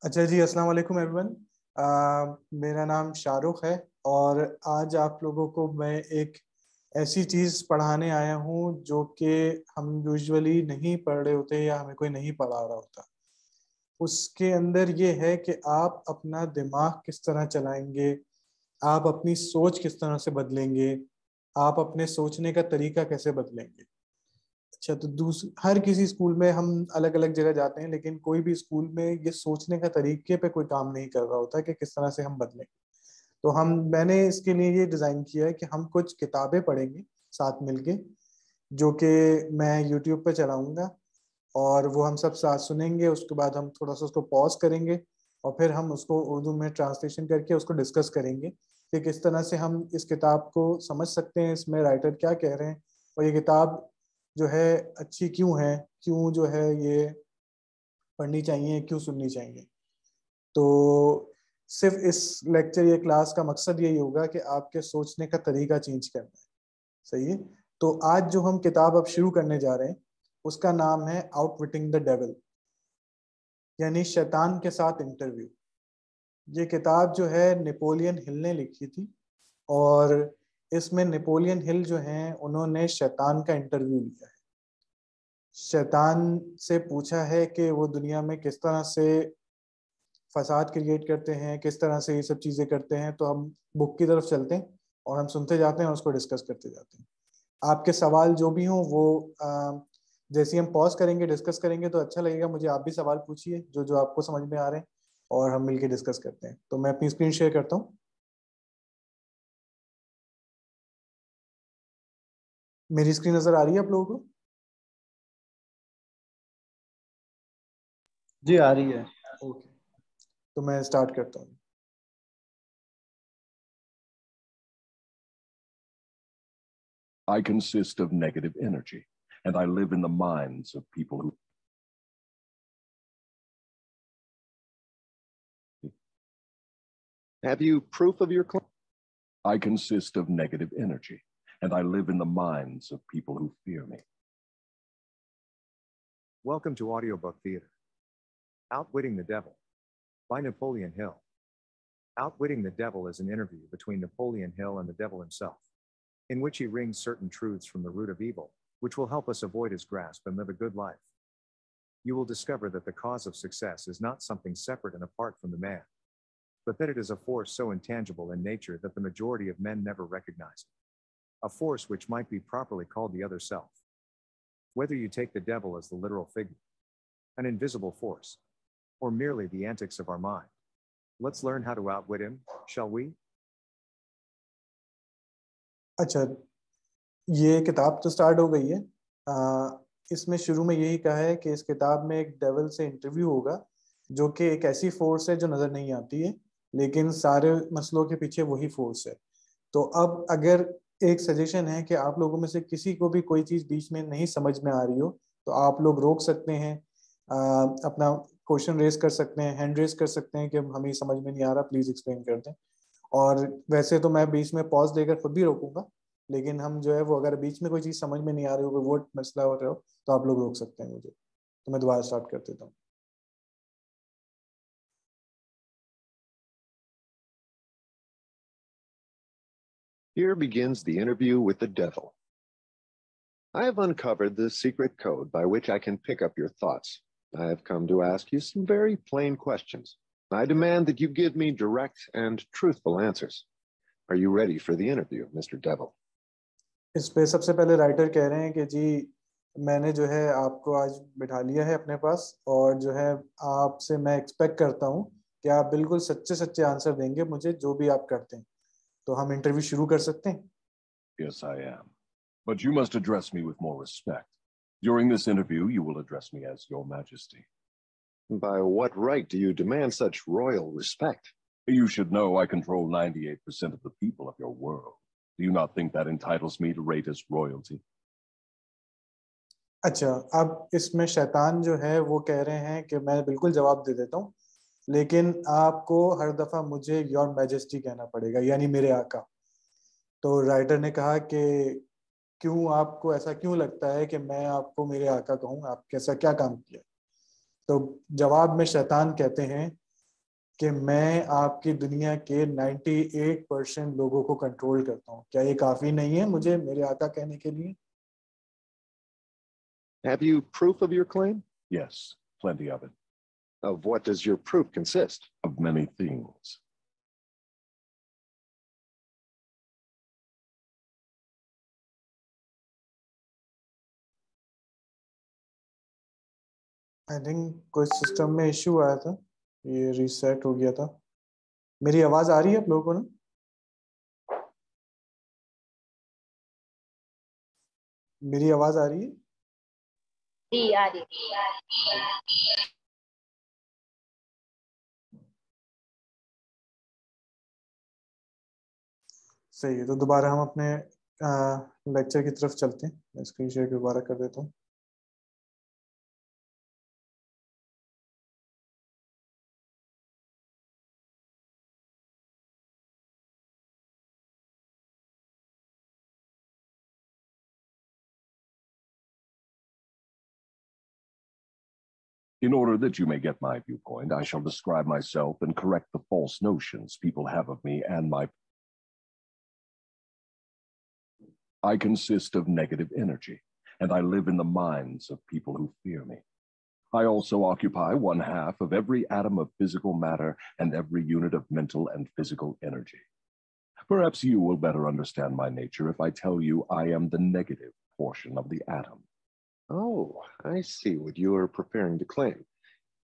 अच्छा जी, अस्सलाम वालेकुम एवरीवन। मेरा नाम शाहरुख है और आज आप लोगों को मैं एक ऐसी चीज़ पढ़ाने आया हूँ जो कि हम यूजुअली नहीं पढ़ रहे होते या हमें कोई नहीं पढ़ा रहा होता। उसके अंदर ये है कि आप अपना दिमाग किस तरह चलाएंगे, आप अपनी सोच किस तरह से बदलेंगे, आप अपने सोचने का तरीका कैसे बदलेंगे। अच्छा, तो हर किसी स्कूल में हम अलग अलग जगह जाते हैं, लेकिन कोई भी स्कूल में ये सोचने का तरीके पे कोई काम नहीं कर रहा होता कि किस तरह से हम बदलें। तो मैंने इसके लिए ये डिजाइन किया है कि हम कुछ किताबें पढ़ेंगे साथ मिलके, जो कि मैं यूट्यूब पे चलाऊंगा और वो हम सब साथ सुनेंगे। उसके बाद हम थोड़ा सा उसको पॉज करेंगे और फिर हम उसको उर्दू में ट्रांसलेशन करके उसको डिस्कस करेंगे कि किस तरह से हम इस किताब को समझ सकते हैं, इसमें राइटर क्या कह रहे हैं और ये किताब जो है अच्छी क्यों है, क्यों जो है ये पढ़नी चाहिए, क्यों सुननी चाहिए। तो सिर्फ इस लेक्चर या क्लास का मकसद यही होगा कि आपके सोचने का तरीका चेंज करना है। सही है। तो आज जो हम किताब अब शुरू करने जा रहे हैं उसका नाम है आउटविटिंग द डेविल, यानी शैतान के साथ इंटरव्यू। ये किताब जो है नेपोलियन हिल ने लिखी थी और इसमें नेपोलियन हिल जो हैं उन्होंने शैतान का इंटरव्यू लिया है। शैतान से पूछा है कि वो दुनिया में किस तरह से फसाद क्रिएट करते हैं, किस तरह से ये सब चीज़ें करते हैं। तो हम बुक की तरफ चलते हैं और हम सुनते जाते हैं और उसको डिस्कस करते जाते हैं। आपके सवाल जो भी हों वो जैसे ही हम पॉज करेंगे डिस्कस करेंगे तो अच्छा लगेगा मुझे। आप भी सवाल पूछिए जो जो आपको समझ में आ रहे हैं और हम मिलके डिस्कस करते हैं। तो मैं अपनी स्क्रीन शेयर करता हूँ। मेरी स्क्रीन नज़र आ रही है आप लोगों को? जी आ रही है। ओके, तो मैं स्टार्ट करता हूँ। I consist of negative energy, and I live in the minds of people who... Have you proof of your claim? I consist of negative energy, and I live in the minds of people who fear me. Welcome to Audiobook Theater. Outwitting the Devil by Napoleon Hill. Outwitting the Devil is an interview between Napoleon Hill and the devil himself, in which he wrings certain truths from the root of evil, which will help us avoid his grasp and live a good life. You will discover that the cause of success is not something separate and apart from the man, but that it is a force so intangible in nature that the majority of men never recognize it. A force which might be properly called the other self. Whether you take the devil as the literal figure, an invisible force, or merely the antics of our mind, let's learn how to outwit him, shall we? अच्छा, ये किताब तो start हो गई है। इसमें शुरू में यही कहा है कि इस किताब में एक डेविल से इंटरव्यू होगा जो कि एक ऐसी फोर्स है जो नज़र नहीं आती है, लेकिन सारे मसलों के पीछे वही फोर्स है। तो अब अगर एक सजेशन है कि आप लोगों में से किसी को भी कोई चीज़ बीच में नहीं समझ में आ रही हो तो आप लोग रोक सकते हैं, अपना क्वेश्चन रेज कर सकते हैं, हैंड रेज कर सकते हैं कि हमें समझ में नहीं आ रहा, प्लीज़ एक्सप्लेन कर दें। और वैसे तो मैं बीच में पॉज देकर खुद भी रोकूंगा, लेकिन हम जो है वो अगर बीच में कोई चीज़ समझ में नहीं आ रही हो, कोई वर्ड मसला हो रहा हो, तो आप लोग रोक सकते हैं मुझे। तो मैं दोबारा स्टार्ट कर देता हूँ। Here begins the interview with the devil. I have uncovered the secret code by which I can pick up your thoughts. I have come to ask you some very plain questions. I demand that you give me direct and truthful answers. Are you ready for the interview, Mr. Devil? इस पे सबसे पहले writer कह रहे हैं कि जी मैंने जो है आपको आज बिठा लिया है अपने पास और जो है आपसे मैं एक्सपेक्ट करता हूँ कि आप बिल्कुल सच्चे सच्चे आंसर देंगे मुझे जो भी आप करते हैं। तो हम इंटरव्यू शुरू कर सकते हैं? Yes, I am. But you must address me with more respect. During this interview, you will address me as Your Majesty. By what right do you demand such royal respect? You should know I control 98% of the people of your world. Do you not think that entitles me to rate as royalty? अच्छा, अब इसमें शैतान जो है वो कह रहे हैं कि मैं बिल्कुल जवाब दे देता हूँ, लेकिन आपको हर दफा मुझे योर मैजेस्टी कहना पड़ेगा, यानी मेरे आका। तो राइटर ने कहा कि क्यों, आपको ऐसा क्यों लगता है कि मैं आपको मेरे आका कहूँ, आप कैसा क्या काम किया? तो जवाब में शैतान कहते हैं कि मैं आपकी दुनिया के 98% लोगों को कंट्रोल करता हूँ। क्या ये काफी नहीं है मुझे मेरे आका कहने के लिए? Have you proof of your claim? Yes, plenty of it. Of what does your proof consist? Of many things. I think कोई सिस्टम में इश्यू आया था, ये रीसेट हो गया था। मेरी आवाज आ रही है आप लोगों को ना? मेरी आवाज आ रही है? जी आ रही। सही है, तो दोबारा हम अपने लेक्चर की तरफ चलते हैं। मैं स्क्रीन शेयर दोबारा कर देता हूँ। In order that you may get my viewpoint, I shall describe myself and correct the false notions people have of me and my... I consist of negative energy, and I live in the minds of people who fear me. I also occupy 1/2 of every atom of physical matter and every unit of mental and physical energy. Perhaps you will better understand my nature if I tell you I am the negative portion of the atom. Oh, I see what you are preparing to claim.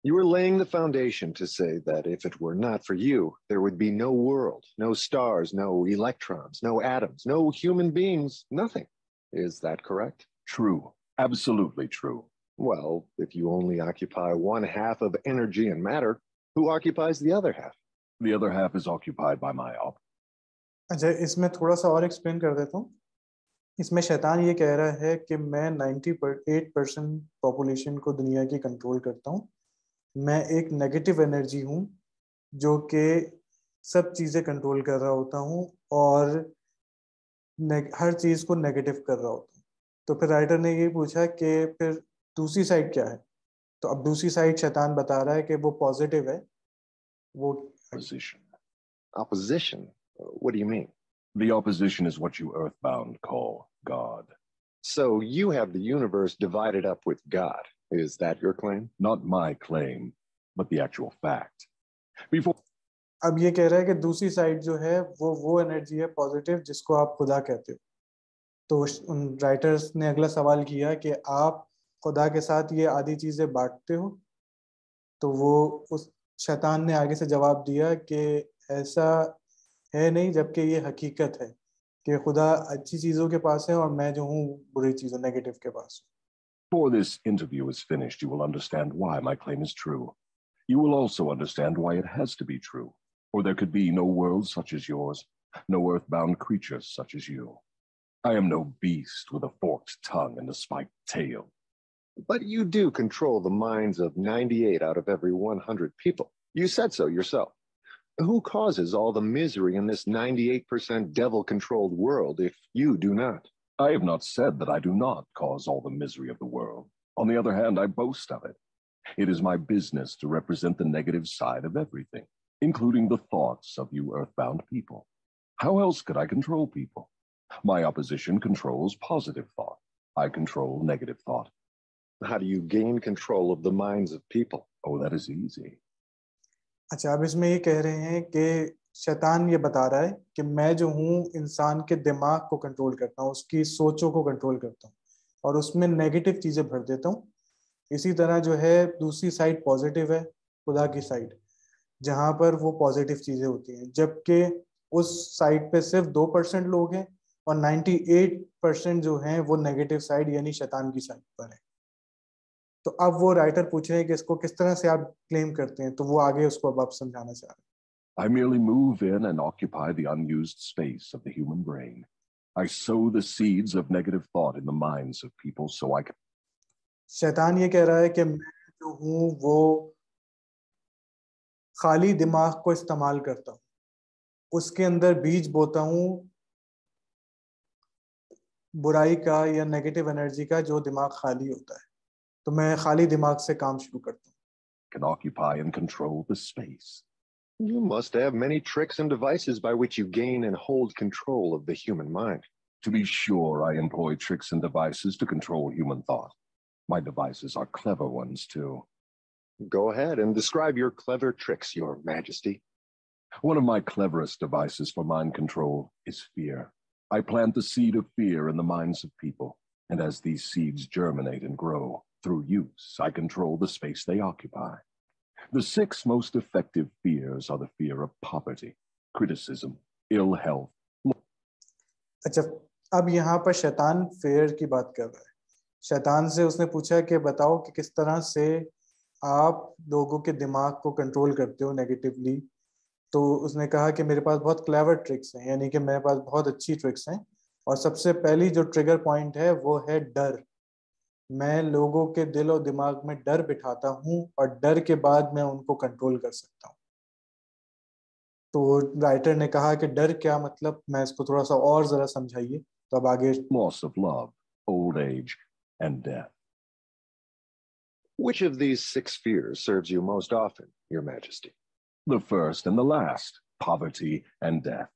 You are laying the foundation to say that if it were not for you, there would be no world, no stars, no electrons, no atoms, no human beings, nothing. Is that correct? True, absolutely true. Well, if you only occupy 1/2 of energy and matter, who occupies the other half? The other half is occupied by my op. अच्छा, इसमें थोड़ा सा और explain कर देता हूँ। इसमें शैतान ये कह रहा है कि मैं 98% पॉपुलेशन को दुनिया की कंट्रोल करता हूँ। मैं एक नेगेटिव एनर्जी हूँ जो कि सब चीज़ें कंट्रोल कर रहा होता हूँ और हर चीज़ को नेगेटिव कर रहा होता हूँ। तो फिर राइटर ने ये पूछा कि फिर दूसरी साइड क्या है? तो अब दूसरी साइड शैतान बता रहा है कि वो पॉजिटिव है। वो Opposition. Opposition? What do you mean? The opposition is what you earthbound call God. So you have the universe divided up with God. Is that your claim? Not my claim, but the actual fact. Before अब ये कह रहा है कि दूसरी side जो है वो एनर्जी है पॉजिटिव जिसको आप खुदा कहते हो। तो उन राइटर्स ने अगला सवाल किया कि आप खुदा के साथ ये आधी चीजें बांटते हो? तो वो उस शैतान ने आगे से जवाब दिया कि ऐसा है नहीं, जबकि ये हकीकत है कि खुदा अच्छी चीजों के पास है और मैं जो हूँ बुरी चीजों नेगेटिव के पास हूँ। Before this interview is finished, you will understand why my claim is true. You will also understand why it has to be true, or there could be no world such as yours, no earthbound creatures such as you. I am no beast with a forked tongue and a spiked tail. But you do control the minds of 98 out of every 100 people. You said so yourself. Who causes all the misery in this 98% devil-controlled world if you do not? I have not said that I do not cause all the misery of the world. On the other hand, I boast of it. It is my business to represent the negative side of everything, including the thoughts of you earthbound people. How else could I control people? My opposition controls positive thought. I control negative thought. How do you gain control of the minds of people? Oh, that is easy. अच्छा, अब इसमें ये कह रहे हैं कि शैतान ये बता रहा है कि मैं जो हूँ इंसान के दिमाग को कंट्रोल करता हूँ, उसकी सोचों को कंट्रोल करता हूँ और उसमें नेगेटिव चीजें भर देता हूँ। इसी तरह जो है दूसरी साइड पॉजिटिव है, खुदा की साइड, जहां पर वो पॉजिटिव चीजें होती हैं, जबकि उस साइड पे सिर्फ 2% लोग हैं और 98% जो हैं वो नेगेटिव साइड यानी शैतान की साइड पर है। तो अब वो राइटर पूछ रहे हैं कि इसको किस तरह से आप क्लेम करते हैं, तो वो आगे उसको अब आप समझाना चाह रहे हैं। I merely move in and occupy the unused space of the human brain. I sow the seeds of negative thought in the minds of people so I can... शैतान ये कह रहा है कि मैं जो हूँ वो खाली दिमाग को इस्तेमाल करता हूँ, उसके अंदर बीज बोता हूँ बुराई का या नेगेटिव एनर्जी का, जो दिमाग खाली होता है। तो मैं खाली दिमाग से काम शुरू करता हूँ। can occupy and control the space. You must have many tricks and devices by which you gain and hold control of the human mind. To be sure, I employ tricks and devices to control human thought. My devices are clever ones, too. Go ahead and describe your clever tricks, Your Majesty. One of my cleverest devices for mind control is fear. I plant the seed of fear in the minds of people, and as these seeds germinate and grow, through use, I control the space they occupy. The 6 most effective fears are the fear of poverty, criticism, ill health. अच्छा, अब यहाँ पर शैतान fair की बात कर रहा है। शैतान से उसने पूछा कि बताओ कि किस तरह से आप लोगों के दिमाग को कंट्रोल करते हो नेगेटिवली। तो उसने कहा कि मेरे पास बहुत क्लेवर ट्रिक्स हैं, यानी कि मेरे पास बहुत अच्छी ट्रिक्स हैं। और सबसे पहली जो ट्रिगर पॉइंट है वो है डर। मैं लोगों के दिल और दिमाग में डर बिठाता हूँ और डर के बाद मैं उनको कंट्रोल कर सकता हूँ। तो राइटर ने कहा कि डर क्या मतलब, मैं इसको थोड़ा सा और जरा समझाइए। तो अब आगे Loss of love, old age, and death. Which of these 6 fears serves you most often, Your Majesty? The first and the last, poverty and death.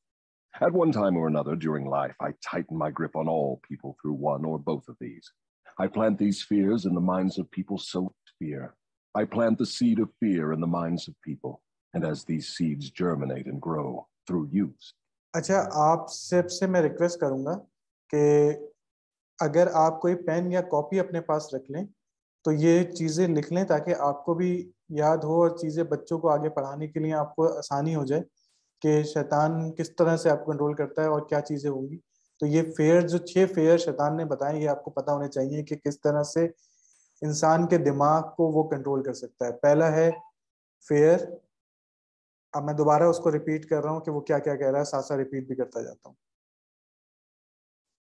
At one time or another during life, I tighten my grip on all people through one or both of these. I plant these fears in the minds of people so with fear. I plant the seed of fear in the minds of people, and as these seeds germinate and grow through use. अच्छा, आप सबसे मैं request करूंगा कि अगर आप कोई pen या कॉपी अपने पास रख लें तो ये चीज़ें लिख लें ताकि आपको भी याद हो और चीज़ें बच्चों को आगे पढ़ाने के लिए आपको आसानी हो जाए कि शैतान किस तरह से आपको कंट्रोल करता है और क्या चीज़ें होंगी। तो ये फेयर, जो 6 फेयर शैतान ने बताए, ये आपको पता होने चाहिए कि किस तरह से इंसान के दिमाग को वो कंट्रोल कर सकता है। पहला है फेयर। अब मैं दोबारा उसको रिपीट कर रहा हूँ कि वो क्या क्या कह रहा है, साथ साथ रिपीट भी करता जाता हूँ।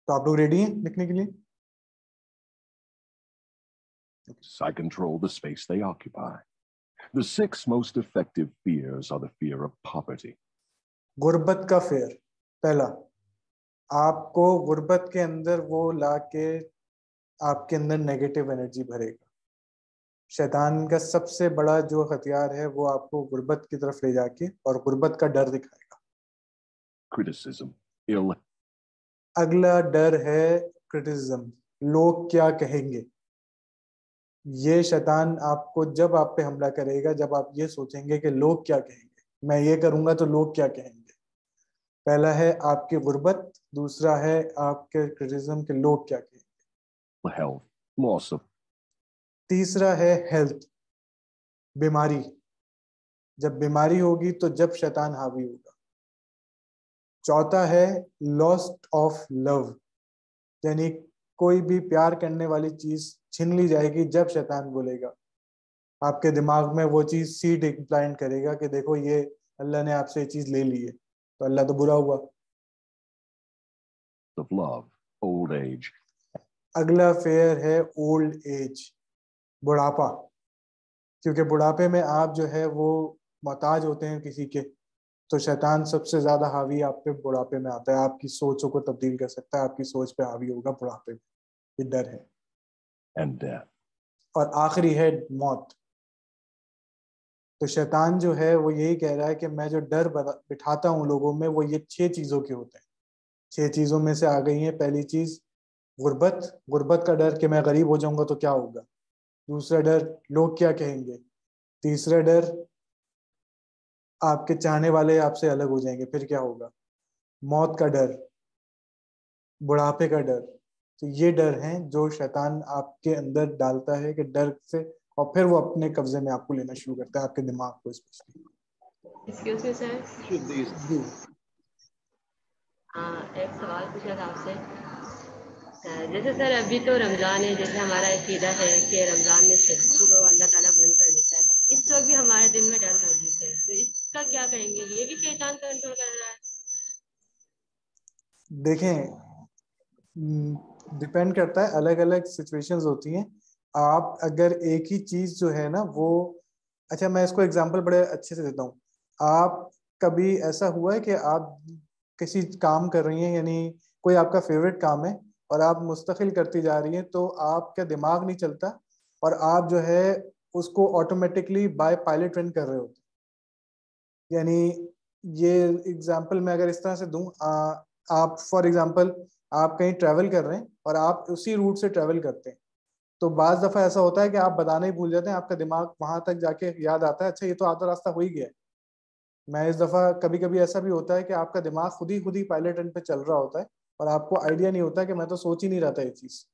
तो आप लोग रेडी हैं लिखने के लिए? I control the space they occupy. The 6 most effective fears are the fear of poverty. गुर्बत का फेयर। पहला, आपको गुर्बत के अंदर वो लाके आपके अंदर नेगेटिव एनर्जी भरेगा। शैतान का सबसे बड़ा जो हथियार है वो आपको गुर्बत की तरफ ले जाके और गुर्बत का डर दिखाएगा। Criticism, ill. अगला डर है क्रिटिसिज्म, लोग क्या कहेंगे। ये शैतान आपको जब आप पे हमला करेगा जब आप ये सोचेंगे कि लोग क्या कहेंगे, मैं ये करूंगा तो लोग क्या कहेंगे। पहला है आपकी गुर्बत, दूसरा है आपके क्रिटिसिज्म के लोग क्या कहेंगे। Health, loss of. तीसरा है हेल्थ, बीमारी। जब बीमारी होगी तो जब शैतान हावी होगा। चौथा है लॉस्ट ऑफ लव, यानी कोई भी प्यार करने वाली चीज छीन ली जाएगी जब शैतान बोलेगा। आपके दिमाग में वो चीज सीड इम्प्लांट करेगा कि देखो ये अल्लाह ने आपसे ये चीज ले ली है, तो अल्लाह तो बुरा हुआ। Of love, old age. अगला फेयर है ओल्ड एज, बुढ़ापा। क्योंकि बुढ़ापे में आप जो है वो मोहताज होते हैं किसी के, तो शैतान सबसे ज्यादा हावी आप पे बुढ़ापे में आता है। आपकी सोचों को तब्दील कर सकता है, आपकी सोच पे हावी होगा बुढ़ापे में, ये डर है। And death. और आखिरी है मौत। तो शैतान जो है वो यही कह रहा है कि मैं जो डर बिठाता हूँ लोगों में वो ये 6 चीजों के होते हैं। 6 चीजों में से आ गई है पहली चीज गुर्बत, गुर्बत का डर कि मैं गरीब हो जाऊंगा तो क्या होगा। दूसरा डर लोग क्या कहेंगे। तीसरा डर आपके चाहने वाले आपसे अलग हो जाएंगे फिर क्या होगा। मौत का डर, बुढ़ापे का डर। तो ये डर हैं जो शैतान आपके अंदर डालता है कि डर से, और फिर वो अपने कब्जे में आपको लेना शुरू करता है, आपके दिमाग को specially. Excuse me sir, Should these एक सवाल पूछा था आपसे। जैसे सर अभी तो रमज़ान है, जैसे हमारा अकीदा है कि रमज़ान में शक्ति को अल्लाह ताला बंद कर देता है, इस वक्त भी हमारे दिल में डर मौजूद है, तो इसका क्या कहेंगे? ये भी शैतान कंट्रोल कर रहा है? देखें, डिपेंड करता है, अलग अलग सिचुएशंस होती हैं। आप अगर एक ही चीज जो है ना वो, अच्छा मैं इसको एग्जांपल बड़े अच्छे से देता हूँ। आप कभी ऐसा हुआ है कि आप किसी काम कर रही हैं, यानी कोई आपका फेवरेट काम है और आप मुस्तकिल करती जा रही हैं, तो आपका दिमाग नहीं चलता और आप जो है उसको ऑटोमेटिकली बाय पायलट रन कर रहे होते, यानी ये एग्जाम्पल मैं अगर इस तरह से दूं, आप फॉर एग्जाम्पल आप कहीं ट्रैवल कर रहे हैं और आप उसी रूट से ट्रैवल करते हैं, तो बाज दफा ऐसा होता है कि आप बताना ही भूल जाते हैं, आपका दिमाग वहां तक जाके याद आता है अच्छा ये तो आधा रास्ता हो ही गया है। मैं इस दफा कभी कभी ऐसा भी होता है कि आपका दिमाग खुद ही पायलट रन पे चल रहा होता है और आपको आइडिया नहीं होता कि मैं तो सोच ही नहीं रहा था ये चीज।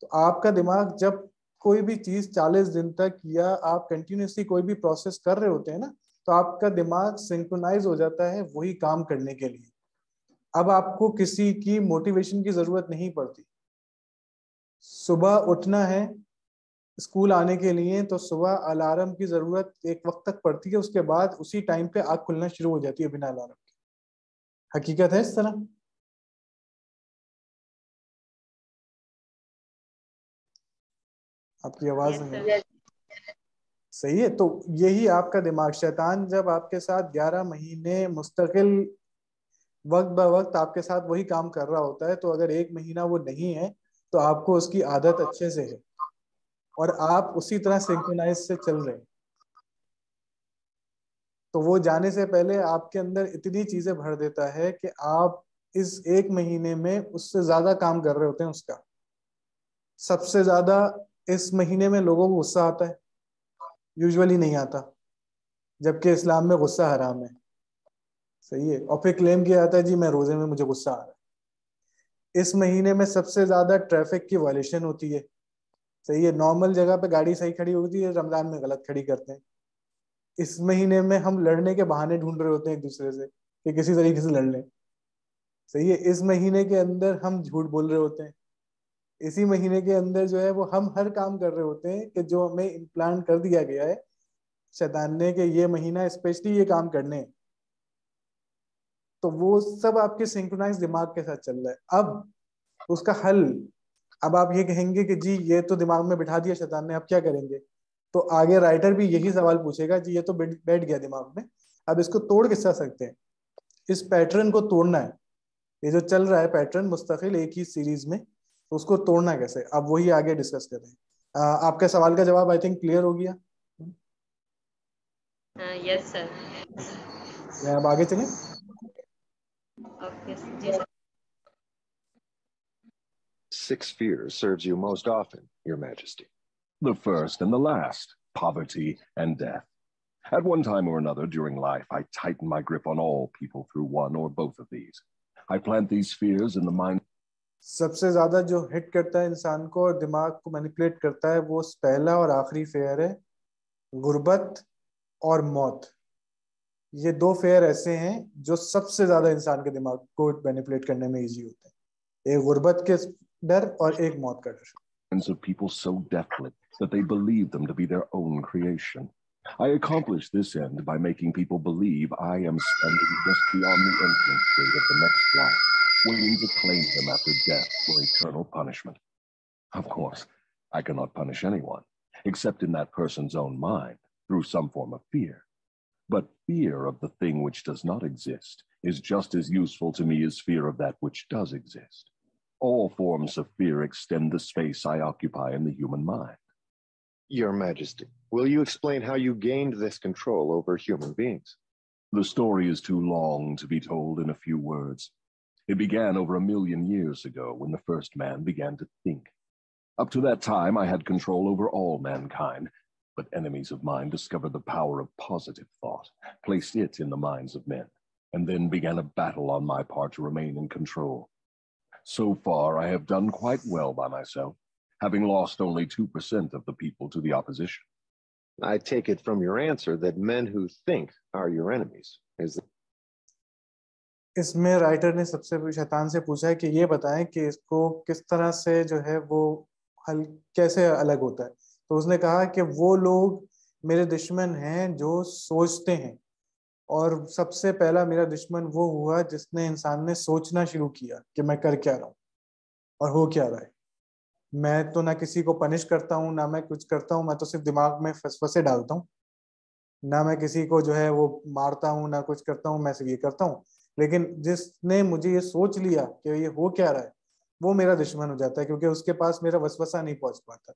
तो आपका दिमाग जब कोई भी चीज 40 दिन तक या आप कंटिन्यूसली कोई भी प्रोसेस कर रहे होते हैं ना, तो आपका दिमाग सिंक्रोनाइज हो जाता है वही काम करने के लिए। अब आपको किसी की मोटिवेशन की जरूरत नहीं पड़ती। सुबह उठना है स्कूल आने के लिए, तो सुबह अलार्म की जरूरत एक वक्त तक पड़ती है, उसके बाद उसी टाइम पे आँख खुलना शुरू हो जाती है बिना अलार्म के। हकीकत है इस तरह। आपकी आवाज यस नहीं सर। है। सही है। तो यही आपका दिमाग, शैतान जब आपके साथ 11 महीने मुस्तकिल वक्त ब वक्त आपके साथ वही काम कर रहा होता है, तो अगर एक महीना वो नहीं है तो आपको उसकी आदत अच्छे से है और आप उसी तरह सिंक्रोनाइज से चल रहे हैं। तो वो जाने से पहले आपके अंदर इतनी चीजें भर देता है कि आप इस एक महीने में उससे ज्यादा काम कर रहे होते हैं उसका। सबसे ज्यादा इस महीने में लोगों को गुस्सा आता है, यूजुअली नहीं आता, जबकि इस्लाम में गुस्सा हराम है। सही है। और फिर क्लेम किया जाता है जी मैं रोजे में मुझे गुस्सा आ रहा है। इस महीने में सबसे ज्यादा ट्रैफिक की वायलेशन होती है। सही है। नॉर्मल जगह पे गाड़ी सही खड़ी होती है, रमजान में गलत खड़ी करते हैं। इस महीने में हम लड़ने के बहाने ढूंढ रहे होते हैं एक दूसरे से कि किसी तरीके से लड़ लें। सही है। इस महीने के अंदर हम झूठ बोल रहे होते हैं। इसी महीने के अंदर जो है वो हम हर काम कर रहे होते हैं कि जो हमें इम्प्लांट कर दिया गया है शैतान ने कि ये महीना स्पेशली ये काम करने हैं। तो वो सब आपके सिंक्रोनाइज दिमाग के साथ चल रहा है। अब उसका हल, अब आप ये कहेंगे कि जी ये तो दिमाग में बिठा दिया शैतान ने, अब क्या करेंगे? तो आगे राइटर भी यही सवाल पूछेगा जी ये तो बैठ गया दिमाग में, अब इसको तोड़ किस तरह सकते हैं? इस पैटर्न को तोड़ना है। ये जो चल रहा है पैटर्न मुस्तकिल एक ही सीरीज में, तो उसको तोड़ना कैसे, अब वही आगे डिस्कस करें। आपके सवाल का जवाब आई थिंक क्लियर हो गया। Yes sir. मैं अब आगे चलें। Okay ji sir. 6 fears serves you most often, Your Majesty? The first and the last, poverty and death. At one time or another during life, I tighten my grip on all people through one or both of these. I plant these fears in the mind. सबसे ज्यादा जो hit करता है इंसान को और दिमाग को मैनिपुलेट करता है वो पहला और आखिरी फेयर है, गुर्बत और मौत। ये दो फेयर ऐसे हैं जो सबसे ज्यादा इंसान के दिमाग को मैनिपुलेट करने में इजी होते हैं, एक गुर्बत के डर और एक मौत का डर। Of people so deftly that they believe them to be their own creation. I accomplish this end by making people believe I am standing just beyond the entrance gate of the next life, waiting to claim them after death for eternal punishment. Of course, I cannot punish anyone, except in that person's own mind, through some form of fear. But fear of the thing which does not exist is just as useful to me as fear of that which does exist. All forms of fear extend the space I occupy in the human mind. Your Majesty, will you explain how you gained this control over human beings? The story is too long to be told in a few words. It began over 1,000,000 years ago when the first man began to think. Up to that time, I had control over all mankind, but enemies of mine discovered the power of positive thought, placed it in the minds of men, and then began a battle on my part to remain in control. So far, I have done quite well by myself, having lost only 2% of the people to the opposition. I take it from your answer that men who think are your enemies. Is that... इसमें writer ने सबसे शैतान से पूछा है कि ये बताएं कि इसको किस तरह से जो है वो हल कैसे अलग होता है। तो उसने कहा कि वो लोग मेरे दुश्मन हैं जो सोचते हैं, और सबसे पहला मेरा दुश्मन वो हुआ जिसने इंसान ने सोचना शुरू किया कि मैं कर क्या रहा हूँ और हो क्या रहा है। मैं तो ना किसी को पनिश करता हूँ ना मैं कुछ करता हूँ, मैं तो सिर्फ दिमाग में फसफसे डालता हूँ। ना मैं किसी को जो है वो मारता हूँ ना कुछ करता हूँ, मैं सिर्फ ये करता हूँ। लेकिन जिसने मुझे ये सोच लिया कि ये हो क्या रहा है वो मेरा दुश्मन हो जाता है, क्योंकि उसके पास मेरा वसवसा नहीं पहुंच पाता।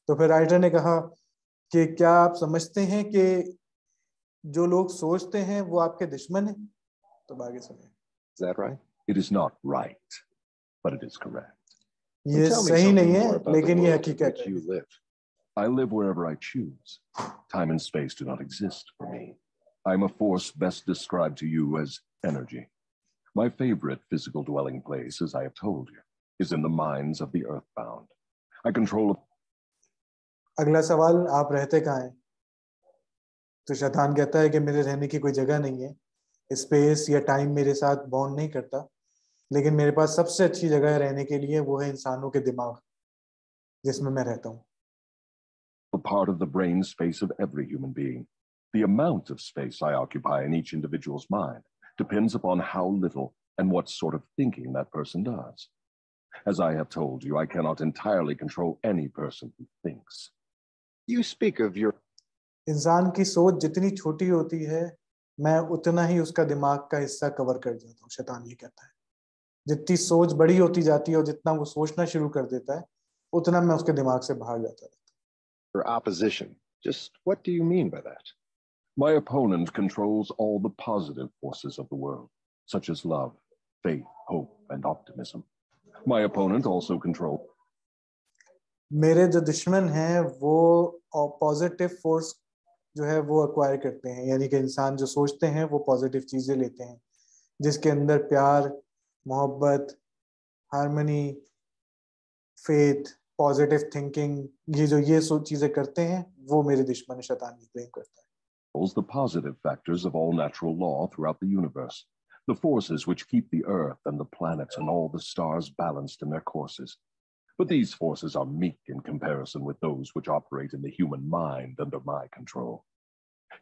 तो फिर राइटर ने कहा कि क्या आप समझते हैं कि जो लोग सोचते हैं वो आपके दुश्मन हैं। तो आगे सुनिए। Is that right? It is not right, but it is correct. So ये tell me सही नहीं something है, more about the लेकिन ये world in हकीकत which है। you live. I live wherever I choose. Time and space do not exist for me. I am a force best described to you as energy. My favorite physical dwelling place, as I have told you, is in the minds of the earthbound. I control अगला सवाल, आप रहते कहाँ हैं? तो शैतान कहता है कि मेरे रहने की कोई जगह नहीं है, स्पेस या टाइम मेरे साथ बॉन्ड नहीं करता, लेकिन मेरे पास सबसे अच्छी जगह रहने के लिए वो है इंसानों के दिमाग, जिसमें मैं रहता हूँ। a part of the brain space of every human being. The amount of space I occupy in each individual's mind depends upon how little and what sort of thinking that person does. As I have told you, I cannot entirely control any person who thinks. You speak of your इंसान की सोच जितनी छोटी होती है, मैं उतना ही उसका दिमाग का हिस्सा कवर कर जाता हूँ। शैतान ये कहता है, जितनी सोच बड़ी होती जाती है और जितना वो सोचना शुरू कर देता है, उतना मैं उसके दिमाग से बाहर जाता रहता opposition. Just what do you mean by that? My opponent controls all the positive forces of the world, such as love, faith, hope, and optimism. My opponent also controls हूँ। मेरे जो दुश्मन हैं वो पॉजिटिव फोर्स जो है वो acquire करते हैं, यानी कि इंसान जो सोचते हैं वो पॉजिटिव चीजें लेते हैं, जिसके अंदर प्यार, मोहब्बत, हार्मनी, फेथ, पॉजिटिव थिंकिंग, ये चीजें करते हैं, वो मेरे दुश्मन शैतान की क्लेम करता है। the positive factors of all natural law throughout the universe, the forces which keep the earth and the planets and all the stars balanced in their courses. But these forces are meek in comparison with those which operate in the human mind under my control.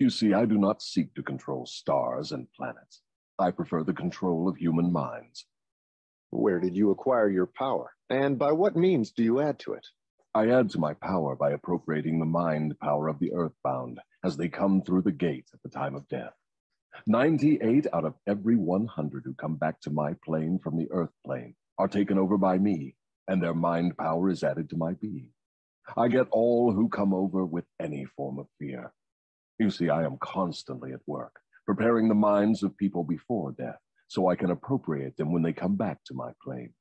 You see, I do not seek to control stars and planets. I prefer the control of human minds. Where did you acquire your power? And by what means do you add to it? I add to my power by appropriating the mind power of the earthbound as they come through the gate at the time of death. 98 out of every 100 who come back to my plane from the earth plane are taken over by me, and their mind power is added to my being. I get all who come over with any form of fear. You see, I am constantly at work, preparing the minds of people before death, so I can appropriate them when they come back to my plane.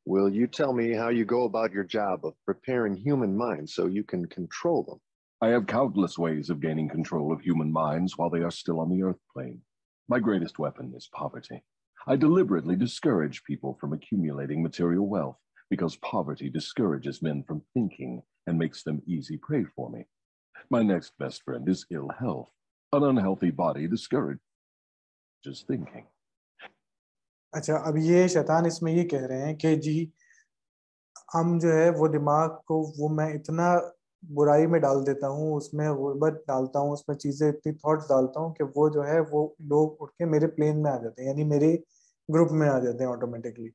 Will you tell me how you go about your job of preparing human minds so you can control them? I have countless ways of gaining control of human minds while they are still on the earth plane. My greatest weapon is poverty. I deliberately discourage people from accumulating material wealth because poverty discourages men from thinking and makes them easy prey for me. My next best friend is ill health. An unhealthy body discourages thinking. अच्छा, अब ये शैतान इसमें ये कह रहे हैं कि जी हम जो है वो दिमाग को वो मैं इतना बुराई में डाल देता हूँ, उसमें गुर्बत डालता हूँ, उसमें चीजें इतनी थॉट्स डालता हूँ कि वो जो है वो लोग उठ के मेरे प्लेन में आ जाते हैं, यानी मेरे ग्रुप में आ जाते हैं ऑटोमेटिकली।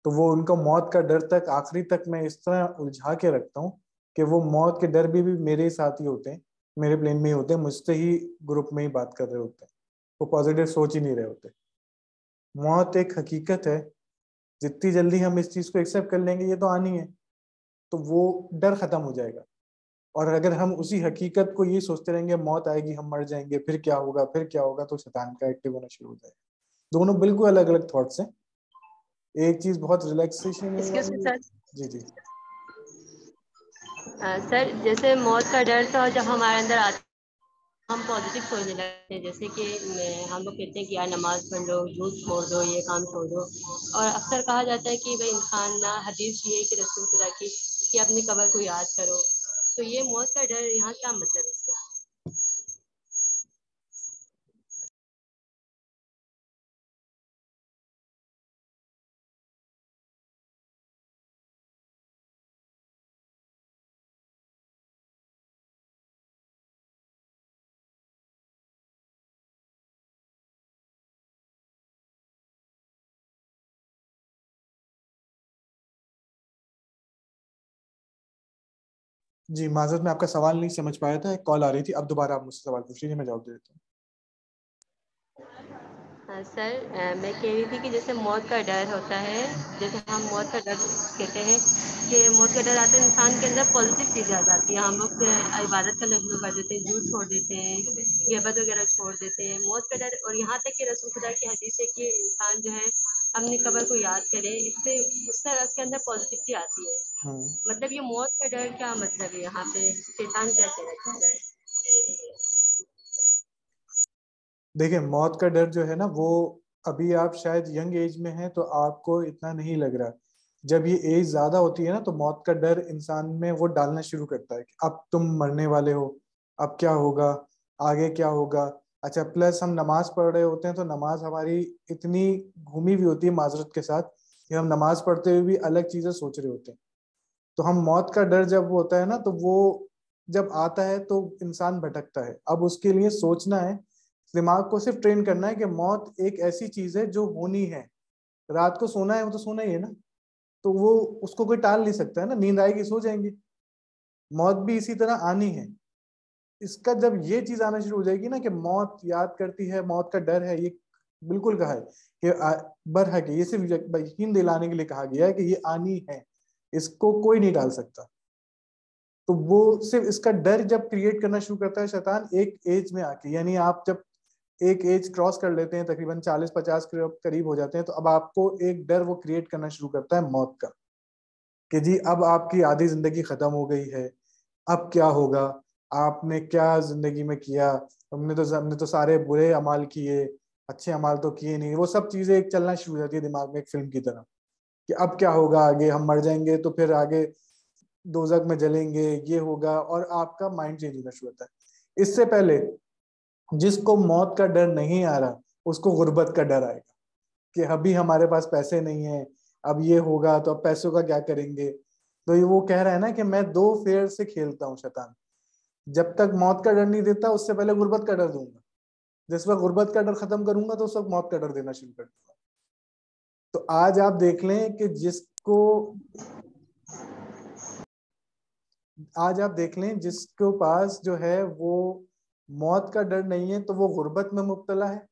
तो वो उनको मौत का डर तक आखिरी तक मैं इस तरह उलझा के रखता हूँ कि वो मौत के डर भी मेरे साथ ही होते हैं, मेरे प्लेन में ही होते हैं, मुझसे ही ग्रुप में ही बात कर रहे होते हैं, वो पॉजिटिव सोच ही नहीं रहे होते। मौत एक हकीकत है, जितनी जल्दी हम इस चीज को एक्सेप्ट कर लेंगे ये तो आनी है, तो वो डर खत्म हो जाएगा। और अगर हम उसी हकीकत को ये सोचते रहेंगे मौत आएगी, हम मर जाएंगे, फिर क्या होगा, फिर क्या होगा, तो शैतान का एक्टिव होना शुरू हो जाएगा। दोनों बिल्कुल अलग अलग थॉट्स हैं। एक चीज बहुत रिलैक्सेशन एक्सक्यूज मी सर। जी जी सर, जैसे मौत का डर तो जब हमारे अंदर आता हम पॉजिटिव सोचने लगते हैं, जैसे कि हम लोग कहते हैं कि यार नमाज पढ़ लो, झूठ छोड़ दो, ये काम छोड़ दो। और अक्सर कहा जाता है कि भाई इंसान ना, हदीस ये है कि रसूल कि अपनी कब्र को याद करो। तो ये मौत का डर, यहाँ क्या मतलब है इसका? जी, माजरत मैं आपका सवाल नहीं समझ पाया था, एक कॉल आ रही थी। अब दोबारा आप मुझसे सवाल पूछ लीजिए, मैं जवाब दे देता हूँ। सर मैं कह रही थी कि जैसे मौत का डर होता है, जैसे हम मौत का डर कहते हैं कि मौत का डर आता है, इंसान के अंदर पॉजिटिव चीज़ें आ जाती हैं, हम लोग इबादत करना शुरू कर देते हैं, झूठ छोड़ देते हैं, ग़ीबत वगैरह छोड़ देते हैं। मौत का डर, और यहाँ तक कि रसूल खुदा की हदीस है कि इंसान जो है अपनी कब्र को याद करे, इससे उससे उसके अंदर पॉजिटिविटी आती है। मतलब ये मौत का डर क्या मतलब है, यहाँ पे शैतान क्या कहना चाहता है? देखिए, मौत का डर जो है ना, वो अभी आप शायद यंग एज में हैं तो आपको इतना नहीं लग रहा। जब ये एज ज्यादा होती है ना, तो मौत का डर इंसान में वो डालना शुरू करता है कि अब तुम मरने वाले हो, अब क्या होगा, आगे क्या होगा। अच्छा, प्लस हम नमाज पढ़ रहे होते हैं तो नमाज हमारी इतनी घूमी हुई होती है माजरत के साथ कि हम नमाज पढ़ते हुए भी अलग चीजें सोच रहे होते हैं। तो हम मौत का डर जब होता है ना, तो वो जब आता है तो इंसान भटकता है। अब उसके लिए सोचना है, दिमाग को सिर्फ ट्रेन करना है कि मौत एक ऐसी चीज है जो होनी है। रात को सोना है वो तो सोना ही है ना, तो वो उसको कोई टाल नहीं सकता है ना, नींद आएगी सो जाएंगे। मौत भी इसी तरह आनी है। इसका जब ये चीज आना शुरू हो जाएगी ना कि मौत याद करती है, मौत का डर है, ये बिल्कुल कहा है कि बरहक है, ये सिर्फ यकीन दिलाने के लिए कहा गया है कि ये आनी है, इसको कोई नहीं डाल सकता। तो वो सिर्फ इसका डर जब क्रिएट करना शुरू करता है शैतान एक एज में आके, यानी आप जब एक एज क्रॉस कर लेते हैं, तकरीबन 40-50 के करीब हो जाते हैं, तो अब आपको एक डर वो क्रिएट करना शुरू करता है मौत का, कि जी अब आपकी आधी जिंदगी खत्म हो गई है, अब क्या होगा, आपने क्या जिंदगी में किया, हमने तो सारे बुरे अमाल किए, अच्छे अमाल तो किए नहीं। वो सब चीजें एक चलना शुरू हो जाती है दिमाग में एक फिल्म की तरह, कि अब क्या होगा, आगे हम मर जाएंगे तो फिर आगे दोजक में जलेंगे, ये होगा, और आपका माइंड चेंज होना शुरू होता है। इससे पहले जिसको मौत का डर नहीं आ रहा, उसको गुर्बत का डर आएगा कि अभी हमारे पास पैसे नहीं है, अब ये होगा तो अब पैसों का क्या करेंगे। तो ये वो कह रहा है ना कि मैं दो फेर से खेलता हूँ शैतान, जब तक मौत का डर नहीं देता उससे पहले गुर्बत का डर दूंगा, जिस वक्त गुर्बत का डर खत्म करूंगा तो उस वक्त मौत का डर देना शुरू कर दूंगा। तो आज आप देख लें कि जिसको पास जो है वो मौत का डर नहीं है तो वो गुर्बत में मुब्तला है,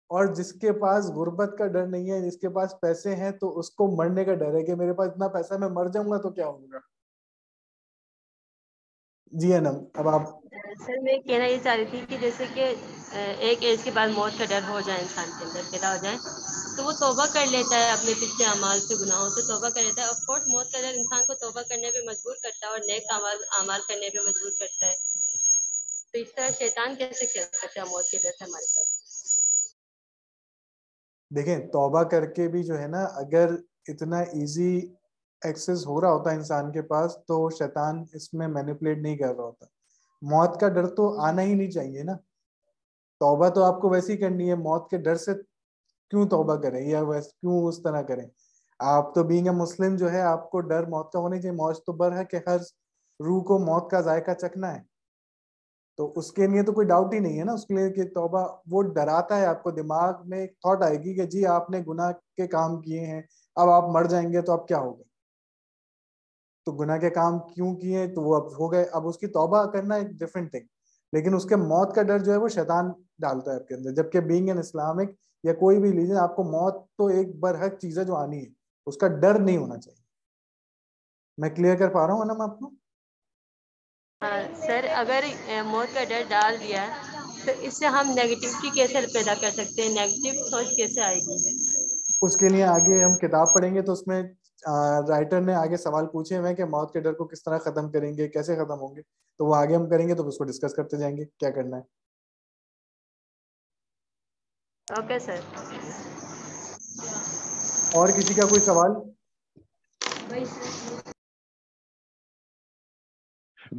और जिसके पास गुर्बत का डर नहीं है, जिसके पास पैसे हैं, तो उसको मरने का डर है कि मेरे पास इतना पैसा, मैं मर जाऊंगा तो क्या होगा। जी अनम, अब आप। सर मैं कहना ये चाह रही थी कि जैसे कि एक एज के बाद मौत का डर हो जाए, इंसान के अंदर पैदा हो जाए, तो वो तौबा कर लेता है अपने पिछले अमाल से, गुनाहों से तौबा कर लेता है। ऑफ कोर्स मौत का डर इंसान को तौबा करने पे मजबूर करता है और नेक अमाल करने पे मजबूर करता है। तो इस तरह शैतान कैसे खेल सकता है मौत के डर से हमारे साथ? देखें, तौबा करके भी जो है ना, अगर इतना इजी एक्सेस हो रहा होता इंसान के पास, तो शैतान इसमें मैनिपुलेट नहीं कर रहा होता। मौत का डर तो आना ही नहीं चाहिए ना। तौबा तो आपको वैसे ही करनी है, मौत के डर से क्यों तौबा करें, या वैसे क्यों उस तरह करें। आप तो बीइंग अ मुस्लिम जो है, आपको डर मौत का होना ही चाहिए। मौत तो बर है कि हर रूह को मौत का जायका चखना है, तो उसके लिए तो कोई डाउट ही नहीं है ना उसके लिए कि तौबा वो डराता है आपको। दिमाग में एक थॉट आएगी कि जी आपने गुनाह के काम किए हैं, अब आप मर जाएंगे तो अब क्या होगा। तो गुनाह के काम क्यों किए, तो वो अब हो गए, अब उसकी तौबा करना एक डिफरेंट थिंग। लेकिन उसके मौत का डर जो है वो शैतान डालता है आपके अंदर। जबकि बीइंग एन इस्लामिक या कोई भी रिलीजन, आपको मौत तो एक बरहक चीज है जो आनी है, उसका डर नहीं होना चाहिए। मैं क्लियर कर पा रहा हूँ ना मैं आपको? सर अगर मौत का डर डाल दिया तो इससे हम नेगेटिविटी कैसे पैदा कर सकते हैं, नेगेटिव सोच कैसे आएगी? उसके लिए आगे हम किताब पढ़ेंगे तो उसमें राइटर ने आगे सवाल पूछे हुए हैं कि मौत के डर को किस तरह खत्म करेंगे, कैसे खत्म होंगे। तो वो आगे हम करेंगे तो उसको डिस्कस करते जाएंगे क्या करना है। Okay sir. और किसी का कोई सवाल?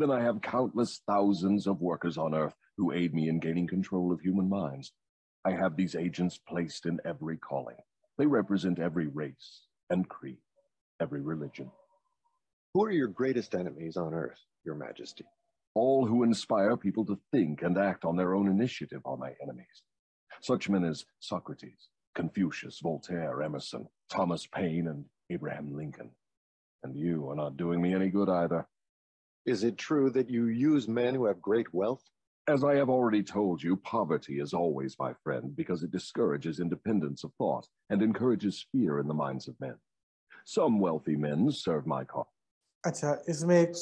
Then I have countless thousands of workers on Earth who aid me in gaining control of human minds. I have these agents placed in every calling. They represent every race and creed, every religion. Who are your greatest enemies on Earth, Your Majesty? All who inspire people to think and act on their own initiative are my enemies. Such men as Socrates, Confucius, Voltaire, Emerson, Thomas Paine, and Abraham Lincoln. And you are not doing me any good either. Is it true that you use men who have great wealth As I have already told you, poverty is always my friend because it discourages independence of thought and encourages fear in the minds of men. Some wealthy men serve my cause. अच्छा, इसमें एक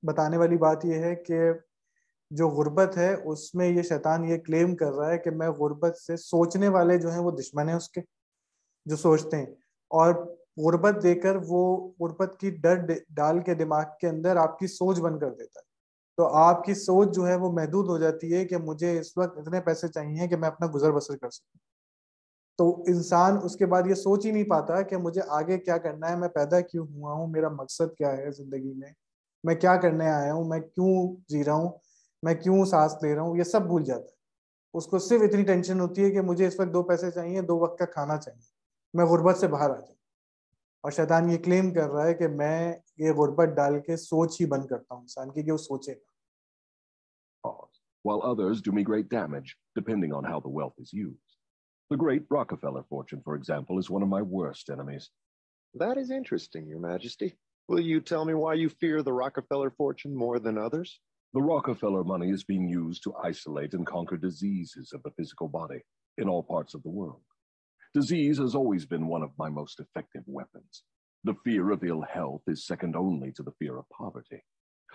बताने वाली बात यह है कि जो गुर्बत है उसमें ये शैतान ये क्लेम कर रहा है कि मैं गुर्बत से, सोचने वाले जो हैं वो दुश्मन है उसके, जो सोचते हैं, और गुर्बत देकर वो गुर्बत की डर डाल के दिमाग के अंदर आपकी सोच बंद कर देता है। तो आपकी सोच जो है वो महदूद हो जाती है कि मुझे इस वक्त इतने पैसे चाहिए कि मैं अपना गुजर बसर कर सकूं। तो इंसान उसके बाद ये सोच ही नहीं पाता कि मुझे आगे क्या करना है, मैं पैदा क्यों हुआ हूँ, मेरा मकसद क्या है जिंदगी में, मैं क्या करने आया हूँ, मैं क्यों जी रहा हूँ, मैं क्यों सांस ले रहा हूँ, ये सब भूल जाता है। उसको सिर्फ इतनी टेंशन होती है कि मुझे इस वक्त 2 पैसे चाहिए, 2 वक्त का खाना चाहिए, मैं गुर्बत से बाहर आ जाऊँ। और शैतान ये क्लेम कर रहा है कि मैं ये गुर्बत डाल के सोच ही बंद करता हूँ इंसान की कि वो सोचेगा। While others do me great damage, depending on how the wealth is used. The great Rockefeller fortune, for example, is one of my worst enemies. That is interesting, Your Majesty. Will you tell me why you fear the Rockefeller fortune more than others? The Rockefeller money is being used to isolate and conquer diseases of the physical body in all parts of the world. Disease has always been one of my most effective weapons. The fear of ill health is second only to the fear of poverty.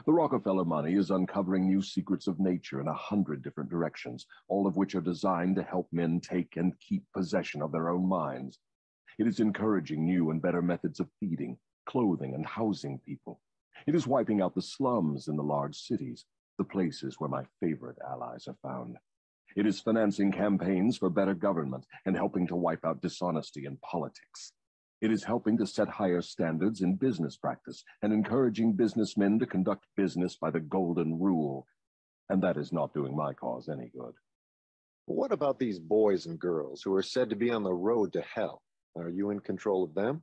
The Rockefeller money is uncovering new secrets of nature in 100 different directions, all of which are designed to help men take and keep possession of their own minds. It is encouraging new and better methods of feeding, clothing, and housing people. It is wiping out the slums in the large cities, the places where my favorite allies are found. It is financing campaigns for better government and helping to wipe out dishonesty in politics. It is helping to set higher standards in business practice and encouraging businessmen to conduct business by the golden rule. And that is not doing my cause any good. What about these boys and girls who are said to be on the road to hell? Are you in control of them?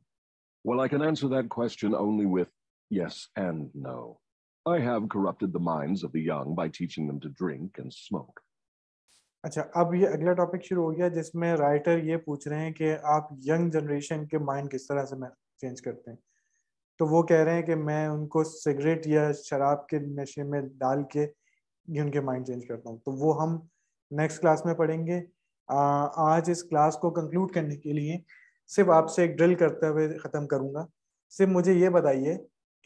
Well, I can answer that question only with yes and no. I have corrupted the minds of the young by teaching them to drink and smoke. अच्छा, अब ये अगला topic शुरू हो गया जिसमें writer ये पूछ रहे हैं कि आप यंग जनरेशन के माइंड किस तरह से चेंज करते हैं। तो वो कह रहे हैं कि मैं उनको सिगरेट या शराब के नशे में डाल के ये उनके माइंड चेंज करता हूँ। तो वो हम नेक्स्ट क्लास में पढ़ेंगे। आज इस क्लास को कंक्लूड करने के लिए सिर्फ आपसे एक ड्रिल करते हुए ख़त्म करूँगा। सिर्फ मुझे ये बताइए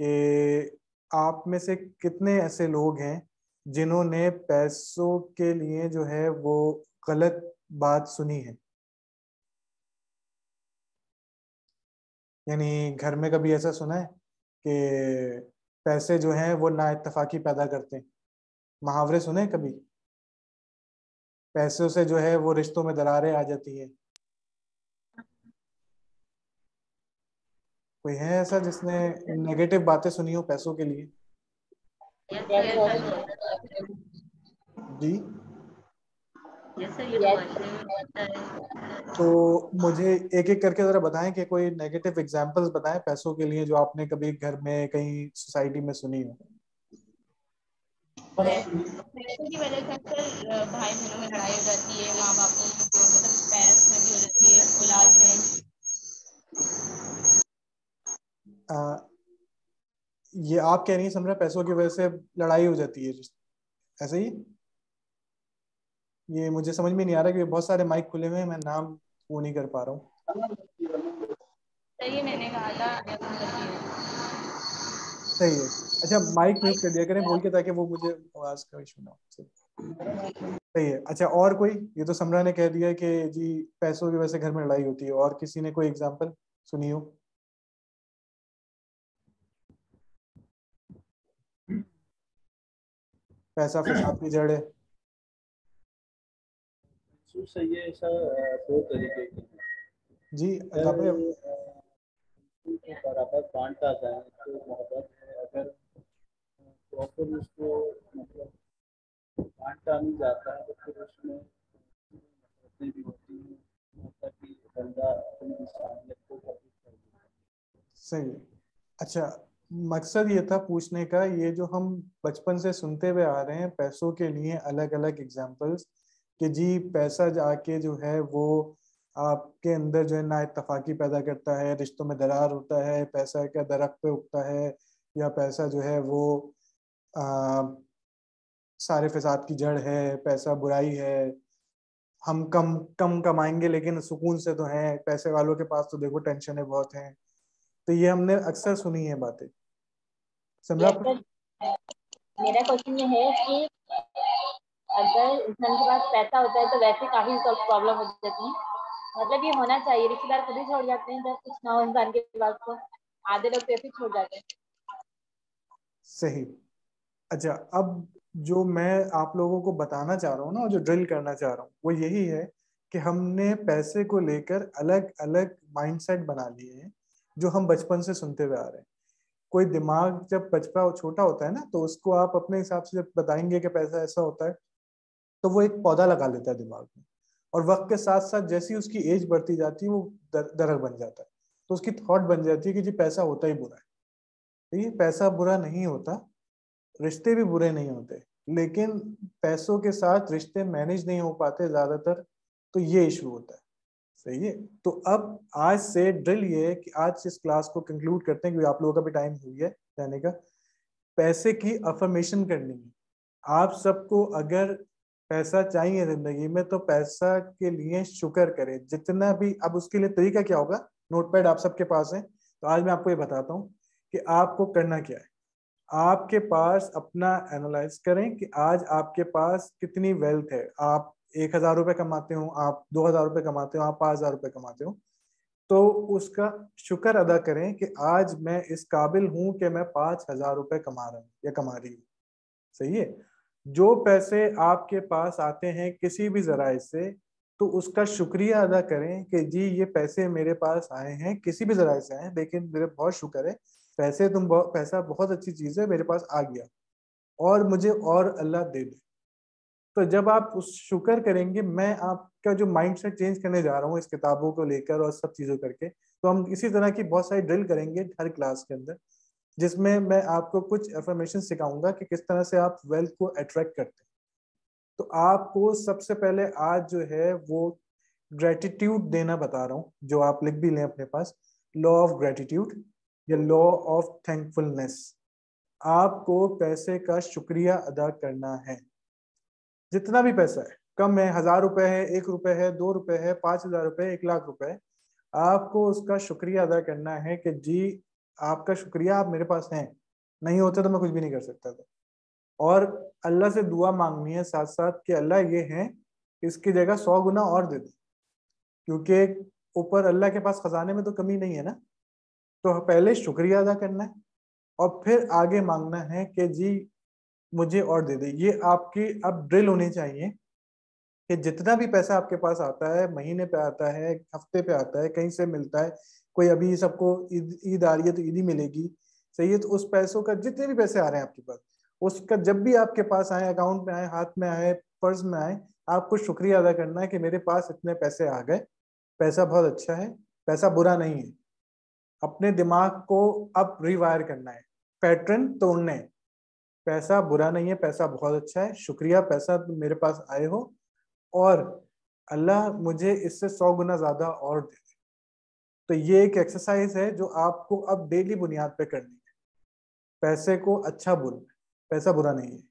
कि आप में से कितने ऐसे लोग हैं जिन्होंने पैसों के लिए जो है वो गलत बात सुनी है। यानी घर में कभी ऐसा सुना है कि पैसे जो हैं वो नाइत्तेफाकी पैदा करते हैं। मुहावरे सुने कभी? पैसों से जो है वो रिश्तों में दरारें आ जाती हैं। कोई है ऐसा जिसने नेगेटिव बातें सुनी हो पैसों के लिए? जी यस सर, ये तो माशरे में होता है। तो मुझे एक एक करके जरा बताएं कि कोई नेगेटिव एग्जांपल्स बताएं पैसों के लिए जो आपने कभी घर में कहीं सोसाइटी में सुनी हो। पैसों की वजह से अक्सर भाई बहनों में लड़ाई हो जाती है, माँ बापों में, मतलब पेरेंट्स में भी हो जाती है, औलाद में। ये आप कह रही हैं समझा, पैसों की वजह से लड़ाई हो जाती है, ऐसे ही? ये मुझे समझ में नहीं आ रहा कि बहुत सारे माइक खुले हुए हैं, मैं नाम वो नहीं कर पा रहा हूँ। सही है, मैंने कहा था। सही है। अच्छा, माइक म्यूट कर दिया करें बोल के ताकि वो मुझे आवाज का इशू ना हो। सही है। अच्छा, और कोई? ये तो समरा ने कह दिया कि जी पैसों की वजह से घर में लड़ाई होती है, और किसी ने कोई एग्जांपल सुनी हो? पैसा फसाद की जड़ है। सही है, ऐसा दो तरीके के जी अगर बराबर बांटा जाए तो मोहब्बत है। अगर प्रॉपर उसको मतलब बांटा नहीं जाता है तो फिर उसमें नफरतें भी होती हैं, मतलब कि बंदा अपनी इंसानियत को कभी कर देता है। सही है। अच्छा, मकसद ये था पूछने का, ये जो हम बचपन से सुनते हुए आ रहे हैं पैसों के लिए अलग अलग एग्जांपल्स, कि जी पैसा जाके जो है वो आपके अंदर जो है ना इत्तेफाकी पैदा करता है, रिश्तों में दरार होता है, पैसा क्या दरख्त पे उगता है, या पैसा जो है वो सारे फसाद की जड़ है, पैसा बुराई है, हम कम कम कमाएंगे लेकिन सुकून से तो है, पैसे वालों के पास तो देखो टेंशन है बहुत है। तो ये हमने अक्सर सुनी है बातें। समझा? मेरा क्वेश्चन ये है कि अगर इंसान के पास पैसा होता है तो वैसे काफी प्रॉब्लम हो जाती है, मतलब ये होना चाहिए, रिश्तेदार खुद ही छोड़ जाते हैं जब कुछ ना हो इंसान के पास, तो आधे लोग तो ऐसे ही छोड़ जाते हैं। सही। अच्छा, अब जो मैं आप लोगों को बताना चाह रहा हूँ ना, और जो ड्रिल करना चाह रहा हूँ वो यही है कि हमने पैसे को लेकर अलग अलग माइंडसेट बना लिए हैं जो हम बचपन से सुनते हुए आ रहे हैं। कोई दिमाग जब बचपन छोटा होता है ना, तो उसको आप अपने हिसाब से जब बताएंगे कि पैसा ऐसा होता है, तो वो एक पौधा लगा लेता है दिमाग में, और वक्त के साथ साथ जैसी उसकी एज बढ़ती जाती है वो दरख्त बन जाता है। तो उसकी थॉट बन जाती है कि जी पैसा होता ही बुरा है। तो ये पैसा बुरा नहीं होता, रिश्ते भी बुरे नहीं होते, लेकिन पैसों के साथ रिश्ते मैनेज नहीं हो पाते ज्यादातर, तो ये इशू होता है। सही है। तो अब आज से ड्रिल ये है कि आज इस क्लास को कंक्लूड करते हैं, क्योंकि आप लोगों का भी टाइम हुई है जाने का। पैसे की अफर्मेशन करनी है आप सबको। अगर पैसा चाहिए जिंदगी में तो पैसा के लिए शुक्र करें जितना भी। अब उसके लिए तरीका क्या होगा, नोटपैड आप सबके पास है, तो आज मैं आपको ये बताता हूँ कि आपको करना क्या है। आपके पास अपना एनालाइज करें कि आज आपके पास कितनी वेल्थ है। आप 1,000 रुपये कमाते हो, आप 2,000 रुपये कमाते हो, आप 5,000 रुपये कमाते हो, तो उसका शुक्र अदा करें कि आज मैं इस काबिल हूं कि मैं 5,000 रुपये कमा रहा हूँ या कमा रही हूँ। सही है। जो पैसे आपके पास आते हैं किसी भी जराए से, तो उसका शुक्रिया अदा करें कि जी ये पैसे मेरे पास आए हैं, किसी भी जराए से आए, लेकिन मेरे बहुत शुक्र है, पैसा बहुत अच्छी चीज है, मेरे पास आ गया और मुझे और अल्लाह दे दे। तो जब आप उस शुक्र करेंगे, मैं आपका जो माइंडसेट चेंज करने जा रहा हूँ इस किताबों को लेकर और सब चीजों करके, तो हम इसी तरह की बहुत सारी ड्रिल करेंगे हर क्लास के अंदर, जिसमें मैं आपको कुछ एफर्मेशन सिखाऊंगा कि किस तरह से आप वेल्थ को अट्रैक्ट करते हैं। तो आपको सबसे पहले आज जो है वो ग्रेटिट्यूड देना बता रहा हूँ, जो आप लिख भी लें अपने पास। लॉ ऑफ ग्रेटिट्यूड या लॉ ऑफ थैंकफुलनेस। आपको पैसे का शुक्रिया अदा करना है। जितना भी पैसा है, कम है, 1,000 रुपए है, 1 रुपए है, 2 रुपए है, 5,000 रुपए, 1,00,000 रुपए, आपको उसका शुक्रिया अदा करना है कि जी आपका शुक्रिया, आप मेरे पास हैं, नहीं होते तो मैं कुछ भी नहीं कर सकता था। और अल्लाह से दुआ मांगनी है साथ साथ कि अल्लाह ये है, इसकी जगह 100 गुना और दे दे, क्योंकि ऊपर अल्लाह के पास खजाने में तो कमी नहीं है ना। तो पहले शुक्रिया अदा करना है और फिर आगे मांगना है कि जी मुझे और दे दे। ये आपकी अब ड्रिल होनी चाहिए कि जितना भी पैसा आपके पास आता है, महीने पे आता है, हफ्ते पे आता है, कहीं से मिलता है, कोई अभी सबको ईद आ रही है तो ईद ही मिलेगी। सही है। तो उस पैसों का जितने भी पैसे आ रहे हैं आपके पास, उसका जब भी आपके पास आए, अकाउंट में आए, हाथ में आए, पर्स में आए, आपको शुक्रिया अदा करना है कि मेरे पास इतने पैसे आ गए, पैसा बहुत अच्छा है, पैसा बुरा नहीं है। अपने दिमाग को अब रिवायर करना है, पैटर्न तोड़ने हैं। पैसा बुरा नहीं है, पैसा बहुत अच्छा है, शुक्रिया पैसा मेरे पास आए हो, और अल्लाह मुझे इससे 100 गुना ज्यादा और दे दे। तो ये एक एक्सरसाइज है जो आपको अब डेली बुनियाद पे करनी है। पैसे को अच्छा बोलना है, पैसा बुरा नहीं है।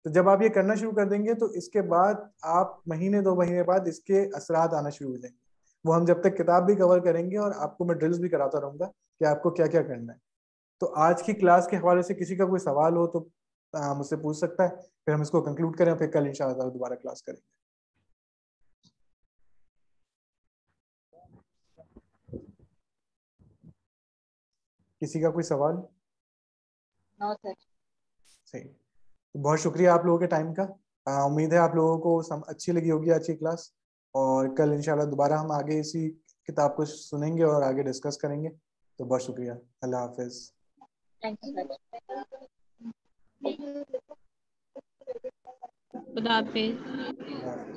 तो जब आप ये करना शुरू कर देंगे तो इसके बाद आप महीने 2 महीने बाद इसके असरात आना शुरू हो जाएंगे। वो हम जब तक किताब भी कवर करेंगे और आपको मैं ड्रिल्स भी कराता रहूंगा कि आपको क्या क्या करना है। तो आज की क्लास के हवाले से किसी का कोई सवाल हो तो मुझसे पूछ सकता है, फिर हम इसको कंक्लूड करें, फिर कल इंशाल्लाह दोबारा क्लास करेंगे। किसी का कोई सवाल? No sir. सही। तो बहुत शुक्रिया आप लोगों के टाइम का। उम्मीद है आप लोगों को अच्छी लगी होगी आज की क्लास, और कल इंशाल्लाह दोबारा हम आगे इसी किताब को सुनेंगे और आगे डिस्कस करेंगे। तो बहुत शुक्रिया। अल्लाह हाफिज। Thank you sir. खुदा हाफिज।